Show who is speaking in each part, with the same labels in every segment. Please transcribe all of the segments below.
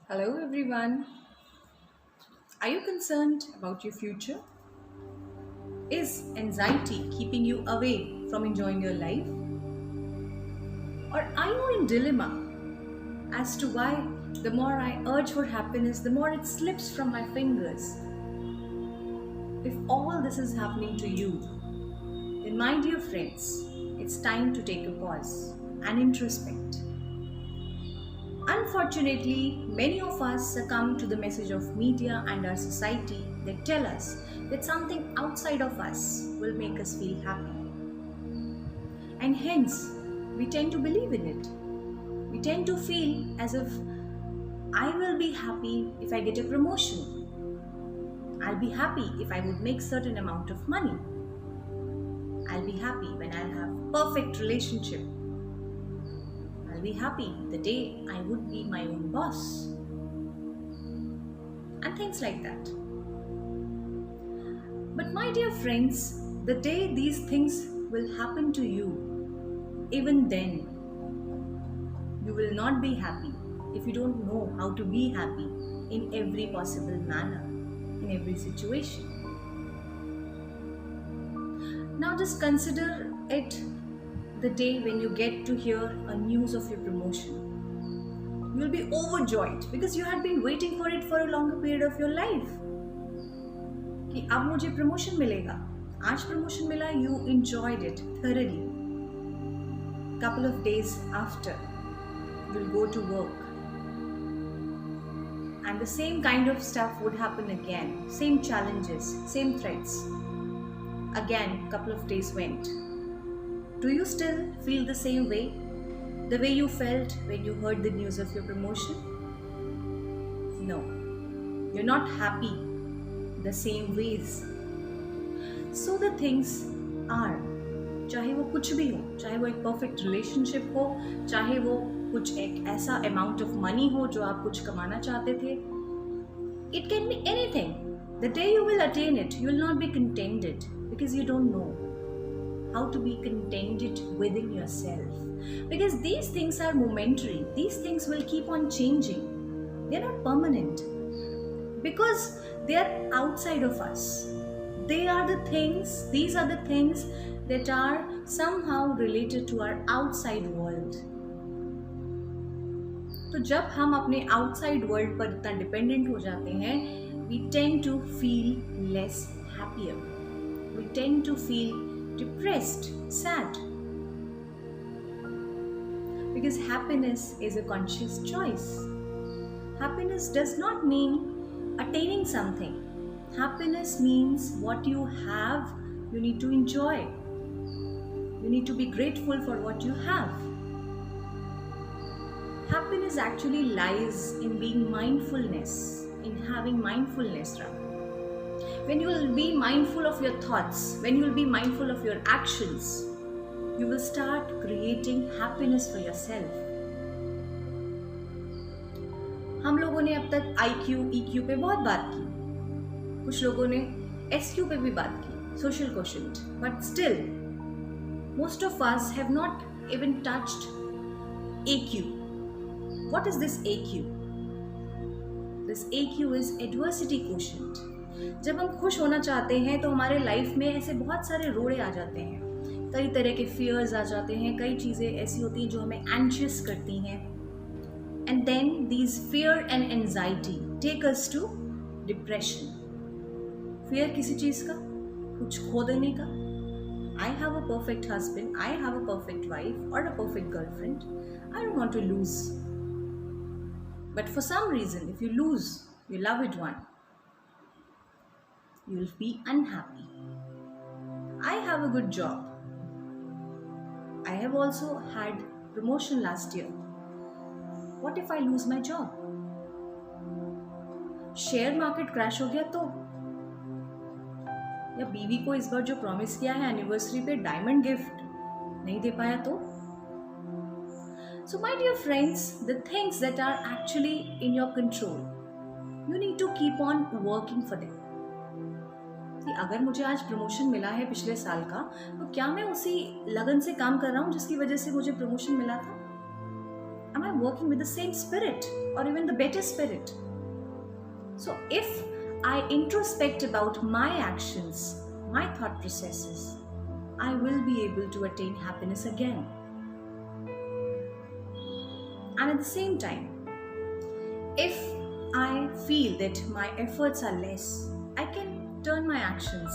Speaker 1: Hello, everyone. Are you concerned about your future? Is anxiety keeping you away from enjoying your life? Or are you in dilemma as to why the more I urge for happiness, the more it slips from my fingers? If all this is happening to you, then my dear friends, it's time to take a pause and introspect. Unfortunately, many of us succumb to the message of media and our society that tell us that something outside of us will make us feel happy. And hence, we tend to believe in it. We tend to feel as if I will be happy if I get a promotion. I'll be happy if I would make certain amount of money. I'll be happy when I'll have perfect relationship. I'll be happy the day I would be my own boss. And things like that. But my dear friends, the day these things will happen to you, even then, you will not be happy if you don't know how to be happy in every possible manner, in every situation. Now just consider it the day when you get to hear a news of your promotion. You will be overjoyed because you had been waiting for it for a longer period of your life. कि अब मुझे promotion मिलेगा आज promotion मिला you enjoyed it thoroughly. Couple of days after you'll go to work and the same kind of stuff would happen again, same challenges, same threats. Again, couple of days went. Do you still feel the same way, the way you felt when you heard the news of your promotion? No, you're not happy the same ways. So the things are, चाहे वो कुछ भी हो, चाहे वो एक perfect relationship हो, चाहे वो कुछ एक ऐसा अमाउंट ऑफ मनी हो जो आप कुछ कमाना चाहते थे, it can be anything. The day you will attain it, you will not be contented because you don't know how to be contented within yourself. Because these things are momentary, these things will keep on changing, they're not permanent. Because they are outside of us. They are the things, these are the things that are somehow related to our outside world. तो जब हम अपने outside world पर इतना dependent हो जाते हैं, we tend to feel less happier. We tend to feel depressed, sad. Because happiness is a conscious choice. Happiness does not mean attaining something. Happiness means what you have, you need to enjoy. You need to be grateful for what you have. Happiness actually lies in being mindfulness, in having mindfulness rather. When you will be mindful of your thoughts, when you will be mindful of your actions, you will start creating happiness for yourself. हम लोगों ने अब तक IQ, EQ पे बहुत बात की, कुछ लोगों ने SQ पे भी बात की, social quotient, but still, most of us have not even touched AQ. What is this AQ? This AQ is adversity quotient. जब हम खुश होना चाहते हैं तो हमारे लाइफ में ऐसे बहुत सारे रोड़े आ जाते हैं, कई तरह के fears आ जाते हैं, कई चीज़ें ऐसी होती हैं जो हमें anxious करती हैं. And then these fear and anxiety take us to depression. Fear किसी चीज़ का, कुछ खो देने का. I have a perfect husband, I have a perfect wife or a perfect girlfriend. I don't want to lose. But for some reason, if you lose your loved one, you will be unhappy. I have a good job. I have also had promotion last year. What if I lose my job? Share market crash हो गया तो, या बीवी को इस बार जो promise किया है एनिवर्सरी पे डायमंड गिफ्ट नहीं दे पाया तो. So my dear friends, the things that are actually in your control, you need to keep on working for them. कि अगर मुझे आज प्रमोशन मिला है पिछले साल का, तो क्या मैं उसी लगन से काम कर रहा हूँ जिसकी वजह से मुझे प्रमोशन मिला था? am I working with the same spirit or even the better spirit? So if I introspect about my actions, my thought processes, I will be able to attain happiness again. And at the same time, if I feel that my efforts are less, I can turn my actions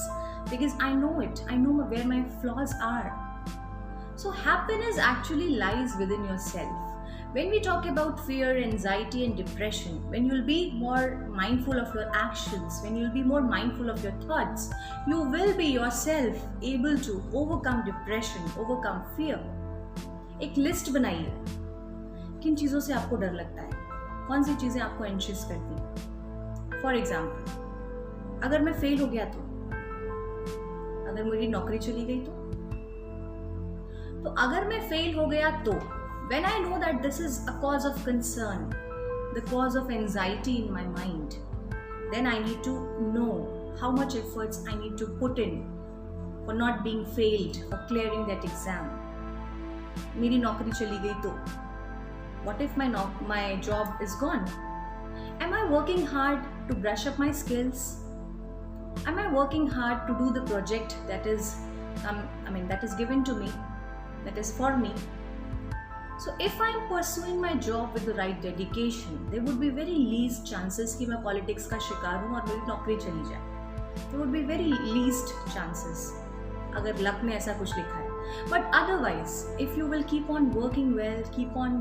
Speaker 1: because I know it. I know where my flaws are. So happiness actually lies within yourself. When we talk about fear, anxiety, and depression, when you'll be more mindful of your actions, when you'll be more mindful of your thoughts, you will be yourself able to overcome depression, overcome fear. एक list बनाइए किन चीज़ों से आपको डर लगता है, कौन सी चीज़ें आपको एंशियस करती हैं. फॉर एग्जाम्पल, अगर मैं फेल हो गया तो, अगर मेरी नौकरी चली गई तो अगर मैं फेल हो गया तो, when I know that this is a cause of concern, the cause of anxiety in my mind, then I need to know how much efforts I need to put in for not being failed, for clearing that exam. मेरी नौकरी चली गई तो, what if my job is gone? Am I working hard to brush up my skills? Am I working hard to do the project that is given to me, that is for me? So if I am pursuing my job with the right dedication, there would be very least chances कि मैं politics का शिकार हूँ और मेरी नौकरी चली जाए. There would be very least chances अगर luck में ऐसा कुछ लिखा है. But otherwise, if you will keep on working well, keep on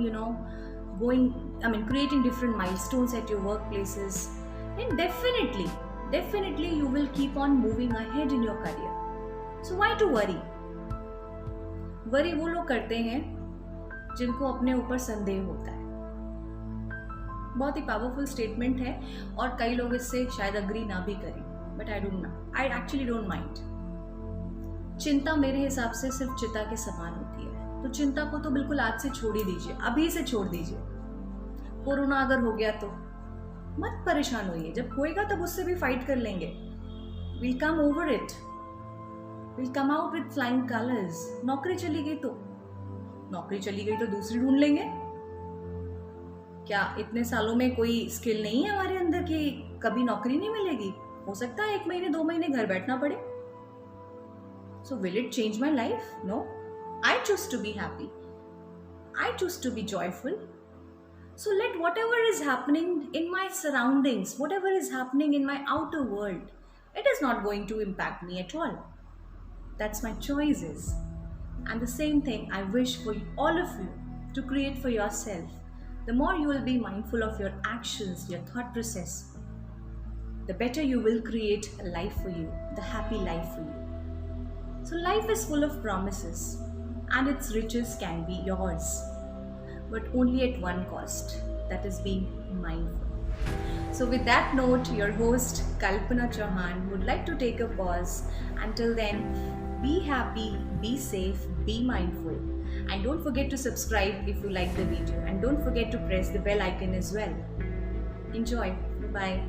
Speaker 1: creating different milestones at your workplaces, then definitely you will keep on moving ahead in your career. So why to worry? Worry वो लोग करते हैं जिनको अपने ऊपर संदेह होता है. बहुत ही पावरफुल स्टेटमेंट है और कई लोग इससे शायद अग्री ना भी करें, but I actually don't mind. चिंता मेरे हिसाब से सिर्फ चिता के समान होती है, तो चिंता को तो बिल्कुल आज से छोड़ ही दीजिए, अभी से छोड़ दीजिए. कोरोना अगर हो गया तो मत परेशान होइए, जब होएगा तब उससे भी फाइट कर लेंगे. Will come over it, will come out with flying colours. नौकरी चली गई तो दूसरी ढूंढ लेंगे. क्या इतने सालों में कोई स्किल नहीं है हमारे अंदर कि कभी नौकरी नहीं मिलेगी? हो सकता है 1 महीने 2 महीने घर बैठना पड़े. So will it change my life? No. I choose to be happy. I choose to be joyful. So let whatever is happening in my surroundings, whatever is happening in my outer world, it is not going to impact me at all. That's my choices. And the same thing I wish for all of you to create for yourself. The more you will be mindful of your actions, your thought process, the better you will create a life for you, the happy life for you. So life is full of promises and its riches can be yours, but only at one cost, that is being mindful. So with that note, your host Kalpana Chauhan would like to take a pause. Until then, be happy, be safe, be mindful, and don't forget to subscribe if you like the video, and don't forget to press the bell icon as well. Enjoy. Bye.